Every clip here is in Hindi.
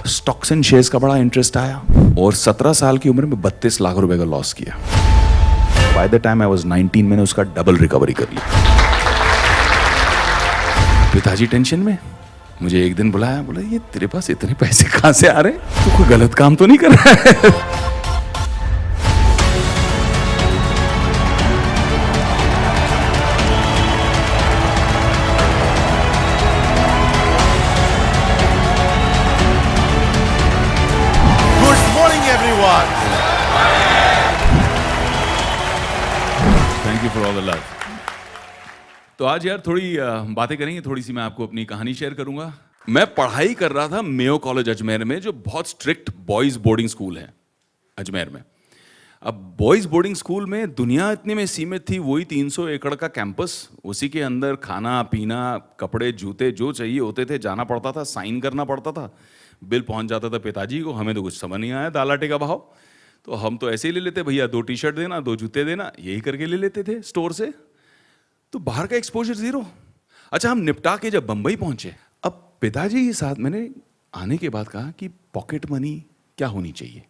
स्टॉक्स एंड शेयर्स का बड़ा इंटरेस्ट आया और 17 साल की उम्र में 32 लाख रुपए का लॉस किया। By the time I was 19 मैंने उसका डबल रिकवरी कर लिया। पिताजी टेंशन में मुझे एक दिन बुलाया, बोला ये तेरे पास इतने पैसे कहां से आ रहे हैं, तू कोई गलत काम तो नहीं कर रहा है? Thank you for all the love. तो आज यार थोड़ी बातें करेंगे, थोड़ी सी मैं आपको अपनी कहानी शेयर करूंगा। मैं पढ़ाई कर रहा था मेयो कॉलेज अजमेर में, जो बहुत स्ट्रिक्ट बॉयज बोर्डिंग स्कूल है अजमेर में। अब बॉयज बोर्डिंग स्कूल में दुनिया इतने में सीमित थी, वही 300 एकड़ का कैंपस, उसी के अंदर खाना पीना कपड़े जूते जो चाहिए होते थे, जाना पड़ता था, साइन करना पड़ता था, बिल पहुंच जाता था पिताजी को। हमें तो कुछ समझ नहीं आया दाल आटे का भाव, तो हम तो ऐसे ही ले लेते, भैया 2 टी-शर्ट देना 2 जूते देना, यही करके ले लेते थे स्टोर से। तो बाहर का एक्सपोजर जीरो। अच्छा, हम निपटा के जब बंबई पहुंचे, अब पिताजी के साथ मैंने आने के बाद कहा कि पॉकेट मनी क्या होनी चाहिए।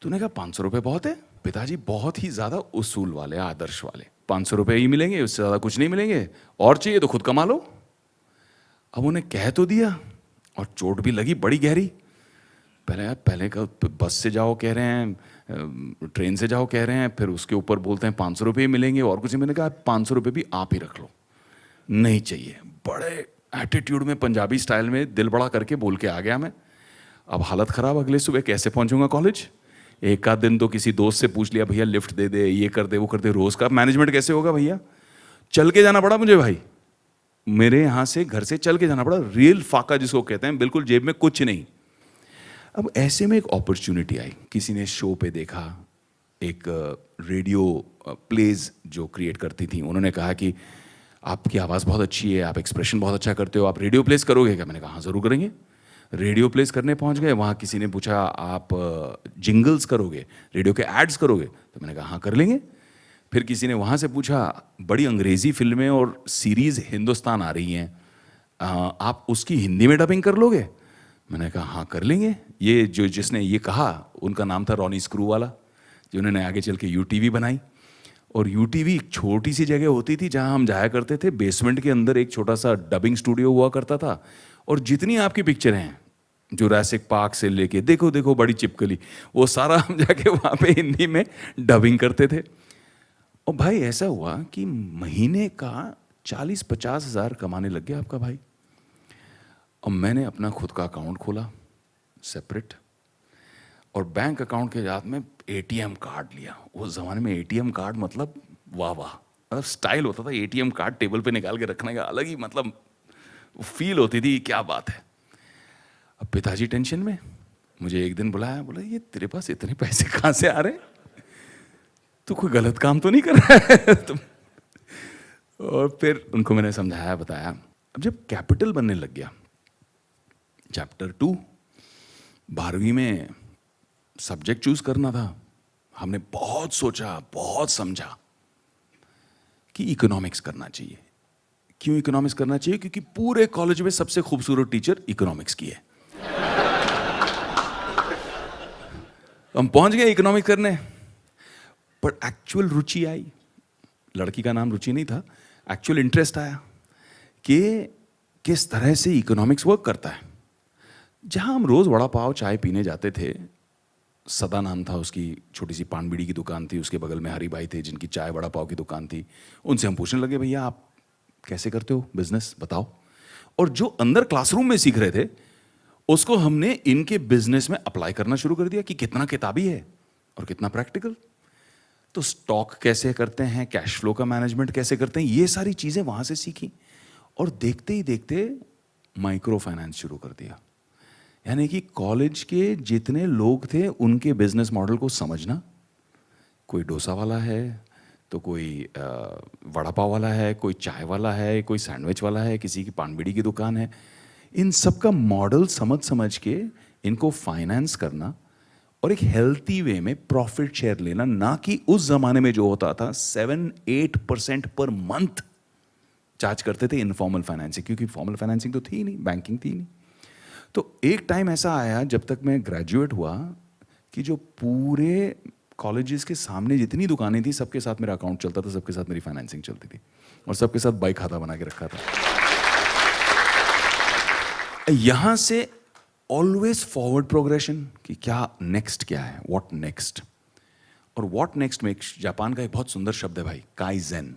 तूने कहा 500 रुपये बहुत है। पिताजी बहुत ही ज्यादा उसूल वाले, आदर्श वाले, 500 रुपये ही मिलेंगे, उससे ज्यादा कुछ नहीं मिलेंगे, और चाहिए तो खुद कमा लो। अब उन्हें कह तो दिया और चोट भी लगी बड़ी गहरी। पहले का बस से जाओ कह रहे हैं, ट्रेन से जाओ कह रहे हैं, फिर उसके ऊपर बोलते हैं 500 रुपये मिलेंगे और कुछ। मैंने कहा 500 रुपये भी आप ही रख लो, नहीं चाहिए। बड़े एटीट्यूड में पंजाबी स्टाइल में दिल बड़ा करके बोल के आ गया मैं। अब हालत खराब, अगले सुबह कैसे पहुंचूंगा कॉलेज। एक आध दिन तो किसी दोस्त से पूछ लिया, भैया लिफ्ट दे दे, ये कर दे वो कर दे। रोज का मैनेजमेंट कैसे होगा भैया। चल के जाना पड़ा मुझे भाई, मेरे यहाँ से घर से चल के जाना पड़ा। रियल फाका जिसको कहते हैं, बिल्कुल जेब में कुछ नहीं। अब ऐसे में एक अपॉर्चुनिटी आई, किसी ने शो पे देखा, एक रेडियो प्लेज जो क्रिएट करती थी, उन्होंने कहा कि आपकी आवाज़ बहुत अच्छी है, आप एक्सप्रेशन बहुत अच्छा करते हो, आप रेडियो प्लेस करोगे क्या। मैंने कहा हाँ ज़रूर करेंगे। रेडियो प्लेस करने पहुंच गए, वहाँ किसी ने पूछा आप जिंगल्स करोगे, रेडियो के एड्स करोगे, तो मैंने कहा हाँ कर लेंगे। फिर किसी ने वहाँ से पूछा बड़ी अंग्रेज़ी फिल्में और सीरीज़ हिंदुस्तान आ रही हैं, आप उसकी हिंदी में डबिंग कर लोगे। मैंने कहा हाँ कर लेंगे। ये जो जिसने ये कहा उनका नाम था रॉनी स्क्रू वाला, जिन्होंने आगे चल के यूटीवी बनाई। और यूटीवी एक छोटी सी जगह होती थी जहाँ हम जाया करते थे, बेसमेंट के अंदर एक छोटा सा डबिंग स्टूडियो हुआ करता था, और जितनी आपकी पिक्चरें हैं जुरासिक पार्क से लेके देखो देखो बड़ी चिपकली, वो सारा हम जाके वहाँ पे हिंदी में डबिंग करते थे। और भाई ऐसा हुआ कि महीने का 40-50 हज़ार कमाने लग गया आपका भाई। और मैंने अपना खुद का अकाउंट खोला सेपरेट, और बैंक अकाउंट के साथ में एटीएम कार्ड लिया। उस जमाने में एटीएम कार्ड मतलब वाह वाह, मतलब स्टाइल होता था। एटीएम कार्ड टेबल पे निकाल के रखने का अलग ही मतलब फील होती थी, क्या बात है। अब पिताजी टेंशन में मुझे एक दिन बुलाया, बोला ये तेरे पास इतने पैसे कहां से आ रहे हैं, तू कोई गलत काम तो नहीं कर रहा है तुम। और फिर उनको मैंने समझाया बताया। अब जब कैपिटल बनने लग गया, चैप्टर 2 12वीं में सब्जेक्ट चूज करना था, हमने बहुत सोचा बहुत समझा कि इकोनॉमिक्स करना चाहिए। क्यों इकोनॉमिक्स करना चाहिए? क्योंकि पूरे कॉलेज में सबसे खूबसूरत टीचर इकोनॉमिक्स की है। हम पहुंच गए इकोनॉमिक्स करने, पर एक्चुअल रुचि आई। लड़की का नाम रुचि नहीं था, एक्चुअल इंटरेस्ट आया कि किस तरह से इकोनॉमिक्स वर्क करता है। जहां हम रोज वड़ा पाव चाय पीने जाते थे, सदा नाम था उसकी, छोटी सी पान बीड़ी की दुकान थी, उसके बगल में हरी भाई थे जिनकी चाय वड़ा पाव की दुकान थी। उनसे हम पूछने लगे, भैया आप कैसे करते हो बिजनेस बताओ। और जो अंदर क्लासरूम में सीख रहे थे उसको हमने इनके बिजनेस में अप्लाई करना शुरू कर दिया कि कितना किताबी है और कितना प्रैक्टिकल। तो स्टॉक कैसे करते हैं, कैश फ्लो का मैनेजमेंट कैसे करते हैं, ये सारी चीजें वहां से सीखी। और देखते ही देखते माइक्रो फाइनेंस शुरू कर दिया। यानी कि कॉलेज के जितने लोग थे उनके बिजनेस मॉडल को समझना। कोई डोसा वाला है, तो कोई वड़ा पाव वाला है, कोई चाय वाला है, कोई सैंडविच वाला है, किसी की पान बीड़ी की दुकान है। इन सब का मॉडल समझ समझ के इनको फाइनेंस करना और एक हेल्थी वे में प्रॉफिट शेयर लेना, ना कि उस जमाने में जो होता था 7-8% पर मंथ चार्ज करते थे इनफॉर्मल फाइनेंसिंग, क्योंकि फॉर्मल फाइनेंसिंग तो थी ही नहीं, बैंकिंग थी ही नहीं। तो एक टाइम ऐसा आया जब तक मैं ग्रेजुएट हुआ कि जो पूरे कॉलेजेस के सामने जितनी दुकानें थी सबके साथ मेरा अकाउंट चलता था, सबके साथ मेरी फाइनेंसिंग चलती थी और सबके साथ बाई खाता बना के रखा था। यहां से ऑलवेज फॉरवर्ड प्रोग्रेशन कि क्या नेक्स्ट, क्या है व्हाट नेक्स्ट। और व्हाट नेक्स्ट में जापान का एक बहुत सुंदर शब्द है भाई, काइजेन,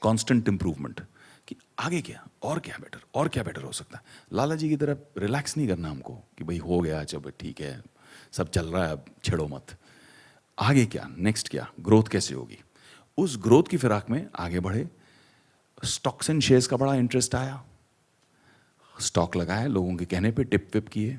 कांस्टेंट इंप्रूवमेंट, कि आगे क्या और क्या बेटर और क्या बेटर हो सकता है। लाला जी की तरह रिलैक्स नहीं करना हमको कि भाई हो गया, चलो ठीक है सब चल रहा है, अब छेड़ो मत। आगे क्या, नेक्स्ट क्या, ग्रोथ कैसे होगी। उस ग्रोथ की फिराक में आगे बढ़े। स्टॉक्स एंड शेयर्स का बड़ा इंटरेस्ट आया, स्टॉक लगाया, लोगों के कहने पे टिप विप किए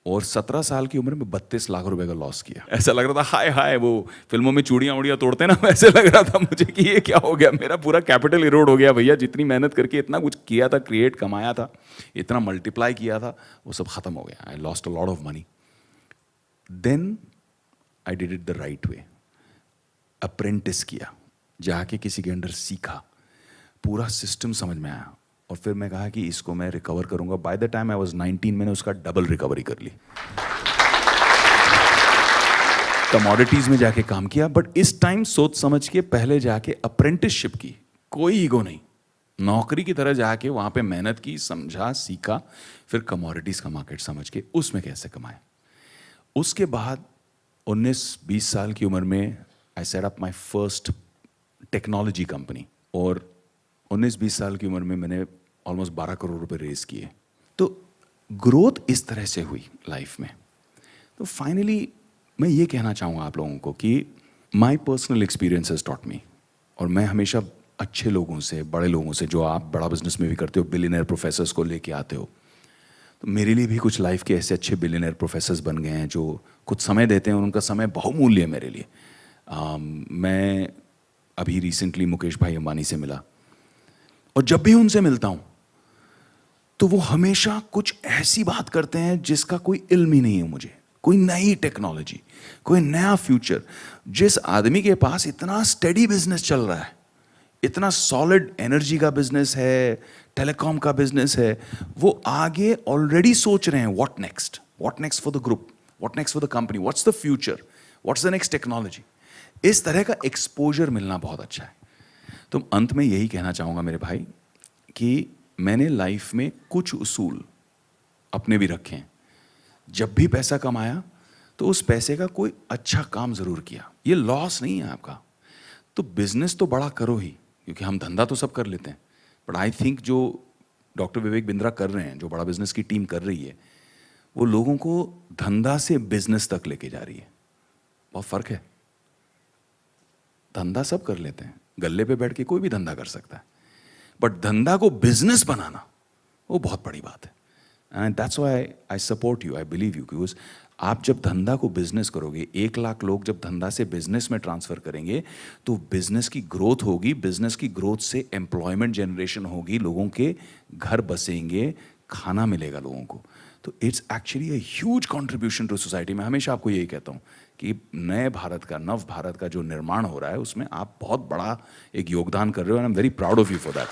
और 17 साल की उम्र में 32 लाख रुपए का लॉस किया। ऐसा लग रहा था हाय हाय, वो फिल्मों में चूड़ियां उड़ियां तोड़ते हैं ना, वैसे लग रहा था मुझे कि ये क्या हो गया, मेरा पूरा कैपिटल इरोड हो गया भैया। जितनी मेहनत करके इतना कुछ किया था, क्रिएट कमाया था, इतना मल्टीप्लाई किया था, वो सब खत्म हो गया। I lost a lot of money. Then I did it the right way, apprentice किया, जाके किसी के अंडर सीखा, पूरा सिस्टम समझ में आया और फिर मैं कहा कि इसको मैं रिकवर करूंगा। By the time I was 19 मैंने उसका डबल रिकवरी कर ली। कमोडिटीज में जाके काम किया, बट इस टाइम सोच समझ के पहले जाके अप्रेंटिसशिप की, कोई ईगो नहीं, नौकरी की तरह जाके वहां पे मेहनत की, समझा, सीखा, फिर कमोडिटीज का मार्केट समझ के उसमें कैसे कमाए। उसके बाद 19-20 साल की उम्र में I set up my first technology company और 19-20 साल की उम्र में मैंने ऑलमोस्ट 12 करोड़ रुपए रेज किए। तो ग्रोथ इस तरह से हुई लाइफ में। तो फाइनली मैं ये कहना चाहूँगा आप लोगों को कि my personal experience has taught me, और मैं हमेशा अच्छे लोगों से, बड़े लोगों से, जो आप बड़ा बिजनेस में भी करते हो, बिलियनर प्रोफेसर्स को लेके आते हो, तो मेरे लिए भी कुछ लाइफ के ऐसे अच्छे बिलियनर प्रोफेसर्स बन गए हैं जो कुछ समय देते हैं और उनका समय बहुमूल्य है मेरे लिए। मैं अभी रिसेंटली मुकेश भाई अंबानी से मिला और जब भी उनसे मिलता हूं तो वो हमेशा कुछ ऐसी बात करते हैं जिसका कोई इल्म ही नहीं है मुझे, कोई नई टेक्नोलॉजी, कोई नया फ्यूचर। जिस आदमी के पास इतना स्टेडी बिजनेस चल रहा है, इतना सॉलिड एनर्जी का बिजनेस है, टेलीकॉम का बिजनेस है, वो आगे ऑलरेडी सोच रहे हैं what next for the group, what next for the company, what's the future, what's the next technology. इस तरह का एक्सपोजर मिलना बहुत अच्छा है। तो अंत में यही कहना चाहूँगा मेरे भाई कि मैंने लाइफ में कुछ उसूल अपने भी रखे हैं। जब भी पैसा कमाया तो उस पैसे का कोई अच्छा काम ज़रूर किया, ये लॉस नहीं है आपका। तो बिजनेस तो बड़ा करो ही, क्योंकि हम धंधा तो सब कर लेते हैं, बट आई थिंक जो डॉक्टर विवेक बिंद्रा कर रहे हैं, जो बड़ा बिजनेस की टीम कर रही है, वो लोगों को धंधा से बिजनेस तक लेके जा रही है। बहुत फ़र्क है। धंधा सब कर लेते हैं, गल्ले पे बैठ के कोई भी धंधा कर सकता है, बट धंधा को बिजनेस बनाना वो बहुत बड़ी बात है। And that's why I support you, I believe you, because आप जब धंधा को बिजनेस करोगे, 1 लाख लोग जब धंधा से बिजनेस में ट्रांसफर करेंगे तो बिजनेस की ग्रोथ होगी, बिजनेस की ग्रोथ से एम्प्लॉयमेंट जनरेशन होगी, लोगों के घर बसेंगे, खाना मिलेगा लोगों को। तो it's actually a huge contribution to society. मैं हमेशा आपको यही कहता हूँ कि नए भारत का, नव भारत का जो निर्माण हो रहा है, उसमें आप बहुत बड़ा एक योगदान कर रहे हो, and I am very proud of you for that.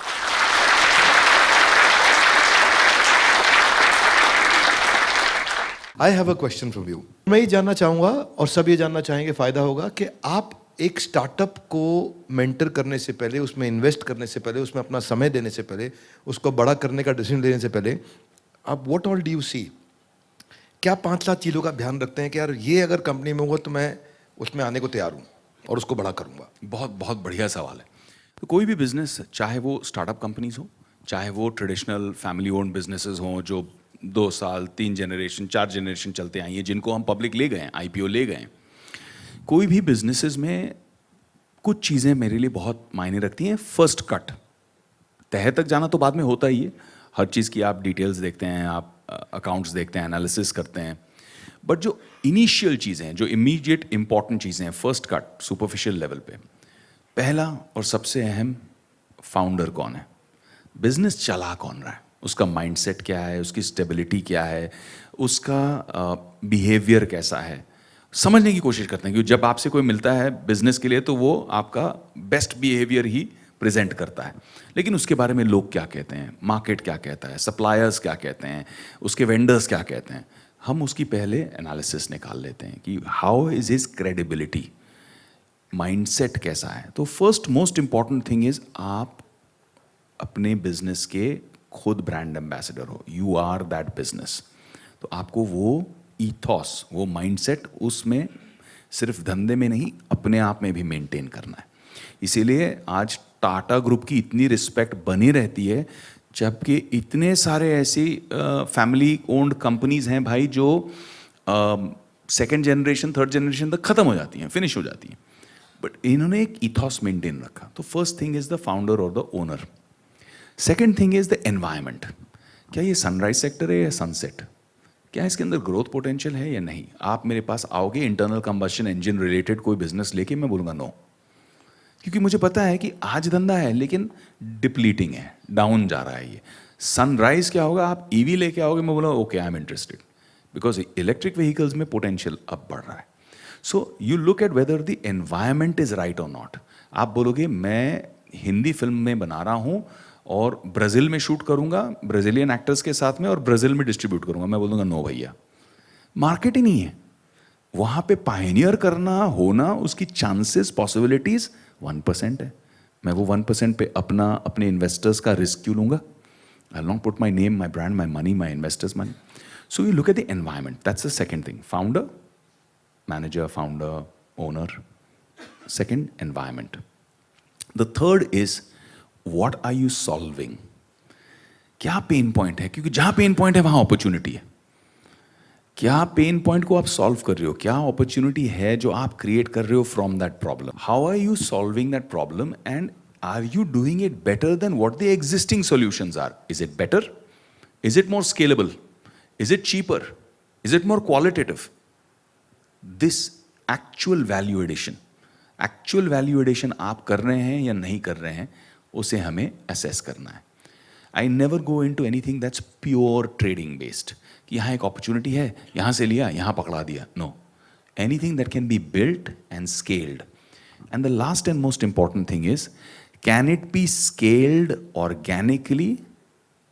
I have a question from you. मैं ये जानना चाहूँगा और सब ये जानना चाहेंगे, फ़ायदा होगा कि आप एक स्टार्टअप को मेंटर करने से पहले, उसमें इन्वेस्ट करने से पहले, उसमें अपना समय देने से पहले, उसको बड़ा करने का डिसीजन लेने से पहले, आप what all do you see? क्या 5-7 चीज़ों का ध्यान रखते हैं कि यार ये अगर कंपनी में होगा तो मैं उसमें आने को तैयार हूँ और उसको बड़ा करूँगा? बहुत बहुत बढ़िया सवाल है। तो कोई भी बिजनेस, चाहे वो स्टार्टअप कंपनीज हो, चाहे वो ट्रेडिशनल फैमिली ओन्ड बिजनेसेस हों जो 2 साल, 3 जनरेशन, 4 जनरेशन चलते आई हैं, जिनको हम पब्लिक ले गए हैं, IPO ले गए हैं, कोई भी बिजनेसेस में कुछ चीज़ें मेरे लिए बहुत मायने रखती हैं। फर्स्ट कट, तह तक जाना तो बाद में होता ही है, हर चीज़ की आप डिटेल्स देखते हैं, आप अकाउंट्स देखते हैं, एनालिसिस करते हैं, बट जो इनिशियल चीज़ें हैं, जो इमीडिएट इंपॉर्टेंट चीज़ें हैं, फर्स्ट कट, सुपरफिशियल लेवल पे, पहला और सबसे अहम, फाउंडर कौन है, बिजनेस चला कौन रहा है, उसका माइंडसेट क्या है, उसकी स्टेबिलिटी क्या है, उसका बिहेवियर कैसा है, समझने की कोशिश करते हैं। क्योंकि जब आपसे कोई मिलता है बिजनेस के लिए तो वो आपका बेस्ट बिहेवियर ही प्रेजेंट करता है, लेकिन उसके बारे में लोग क्या कहते हैं, मार्केट क्या कहता है, सप्लायर्स क्या कहते हैं, उसके वेंडर्स क्या कहते हैं, हम उसकी पहले एनालिसिस निकाल लेते हैं कि how is his credibility, mindset कैसा है। तो first most important thing is आप अपने बिजनेस के खुद ब्रांड एम्बेसडर हो, यू आर दैट बिजनेस। तो आपको वो ईथॉस, वो माइंडसेट उसमें सिर्फ धंधे में नहीं अपने आप में भी मेंटेन करना है। इसीलिए आज टाटा ग्रुप की इतनी रिस्पेक्ट बनी रहती है, जबकि इतने सारे ऐसी फैमिली ओन्ड कंपनीज हैं भाई जो सेकेंड जनरेशन थर्ड जनरेशन तक खत्म हो जाती हैं, फिनिश हो जाती हैं, बट इन्होंने एक इथॉस मेंटेन रखा। तो first thing is the founder और the owner. Second thing is the environment. क्या ये सनराइज सेक्टर है या सनसेट, क्या इसके अंदर ग्रोथ पोटेंशियल है या नहीं। आप मेरे पास आओगे इंटरनल कंबशन इंजन रिलेटेड कोई बिजनेस लेके, मैं बोलूँगा नो, क्योंकि मुझे पता है कि आज धंधा है लेकिन डिप्लीटिंग है, डाउन जा रहा है ये। सनराइज क्या होगा, आप ईवी लेके आओगे, मैं बोलूँगा okay I am interested, because electric vehicles में पोटेंशियल अब बढ़ रहा है। सो you look eight whether the environment is right और नॉट। आप बोलोगे मैं हिंदी फिल्म में बना रहा हूँ और ब्राज़ील में शूट करूंगा ब्राज़ीलियन एक्टर्स के साथ में और ब्राज़ील में डिस्ट्रीब्यूट करूंगा, मैं बोलूँगा नो भैया, मार्केट ही नहीं है वहाँ पे। पायनियर करना होना, उसकी चांसेस पॉसिबिलिटीज 1% है। मैं वो 1% पे अपने इन्वेस्टर्स का रिस्क क्यों लूँगा? I will not put my name, my brand, my money, my investors money. So you look at the environment, that's the second thing. Founder, manager, founder, owner. Second, environment. The third is what are you solving. क्या पेन पॉइंट है, क्योंकि जहां पेन पॉइंट है वहां अपॉर्चुनिटी है। क्या पेन पॉइंट को आप सॉल्व कर रहे हो, क्या अपॉर्चुनिटी है जो आप क्रिएट कर रहे हो from that problem. How are you solving that problem and are you doing it better than what the existing solutions are. Is it better, is it more scalable, is it cheaper, is it more qualitative. This actual value addition, actual value addition आप कर रहे हैं या नहीं कर रहे हैं, उसे हमें असेस करना है। I never go into anything that's pure trading based, कि यहाँ एक अपॉर्चुनिटी है, यहाँ से लिया, यहाँ पकड़ा दिया। No, anything that can be built and scaled. And the last and most important thing is, can it be scaled organically,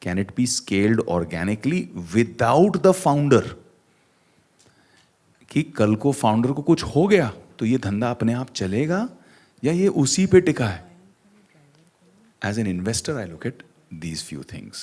can it be scaled organically without the founder. कि कल को फाउंडर को कुछ हो गया तो ये धंधा अपने आप चलेगा या ये उसी पे टिका है। As an investor, I look at these few things.